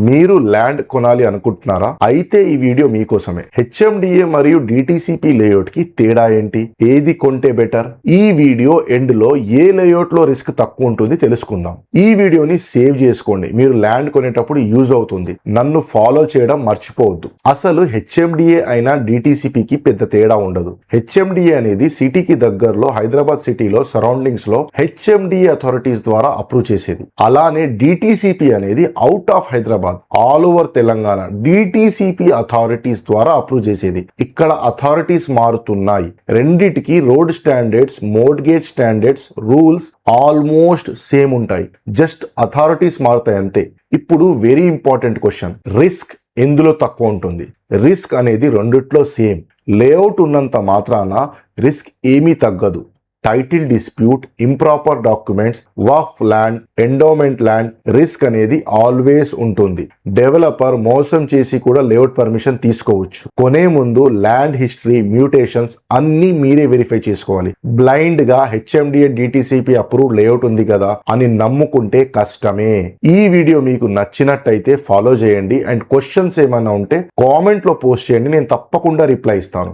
మీరు ల్యాండ్ కొనాలి అనుకుంటున్నారా? అయితే ఈ వీడియో మీకోసమే. హెచ్ఎండిఏ మరియు డిటిసిపి లేఅవుట్ కి తేడా ఏంటి, ఏది కొంటే బెటర్, ఈ వీడియో ఎండ్ లో ఏ లేఅవుట్ లో రిస్క్ తక్కువ ఉంటుంది తెలుసుకుందాం. ఈ వీడియోని సేవ్ చేసుకోండి, మీరు ల్యాండ్ కొనేటప్పుడు యూజ్ అవుతుంది. నన్ను ఫాలో చేయడం మర్చిపోవద్దు. అసలు హెచ్ఎండిఏ అయినా డిటిసిపికి పెద్ద తేడా ఉండదు. హెచ్ఎండిఏ అనేది సిటీకి దగ్గరలో హైదరాబాద్ సిటీలో సరౌండింగ్స్ లో హెచ్ఎండిఏ అథారిటీస్ ద్వారా అప్రూవ్ చేసేది. అలానే డిటిసిపి అనేది out of Hyderabad all over Telangana DTCP authorities ద్వారా అప్రూవ్ చేసేది. ఇక్కడ అథారిటీస్ మారుతున్నాయి. రెండిటికి road standards, mortgage standards, rules almost same ఉంటాయి. జస్ట్ అథారిటీస్ మారుతాయి అంతే. ఇప్పుడు వెరీ ఇంపార్టెంట్ క్వశ్చన్, రిస్క్ ఎందులో తక్కువ ఉంటుంది? రిస్క్ అనేది రెండిట్లో సేమ్. లేఅవుట్ ఉన్నంత మాత్రాన రిస్క్ ఏమీ తగ్గదు. టైటిల్ డిస్ప్యూట్, ఇంప్రాపర్ డాక్యుమెంట్స్, వక్ఫ్ ల్యాండ్, ఎండోమెంట్ ల్యాండ్, రిస్క్ అనేది ఆల్వేస్ ఉంటుంది. డెవలపర్ మోసం చేసి కూడా లేఅవుట్ పర్మిషన్ తీసుకోవచ్చు. కొనే ముందు ల్యాండ్ హిస్టరీ, మ్యూటేషన్స్ అన్ని మీరే వెరిఫై చేసుకోవాలి. బ్లైండ్ గా హెచ్ఎండిఏ డిటిసిపి అప్రూవ్డ్ లేఅవుట్ ఉంది కదా అని నమ్ముకుంటే కష్టమే. ఈ వీడియో మీకు నచ్చినట్టయితే ఫాలో చేయండి. అండ్ క్వశ్చన్స్ ఏమైనా ఉంటే కామెంట్ లో పోస్ట్ చేయండి, నేను తప్పకుండా రిప్లై ఇస్తాను.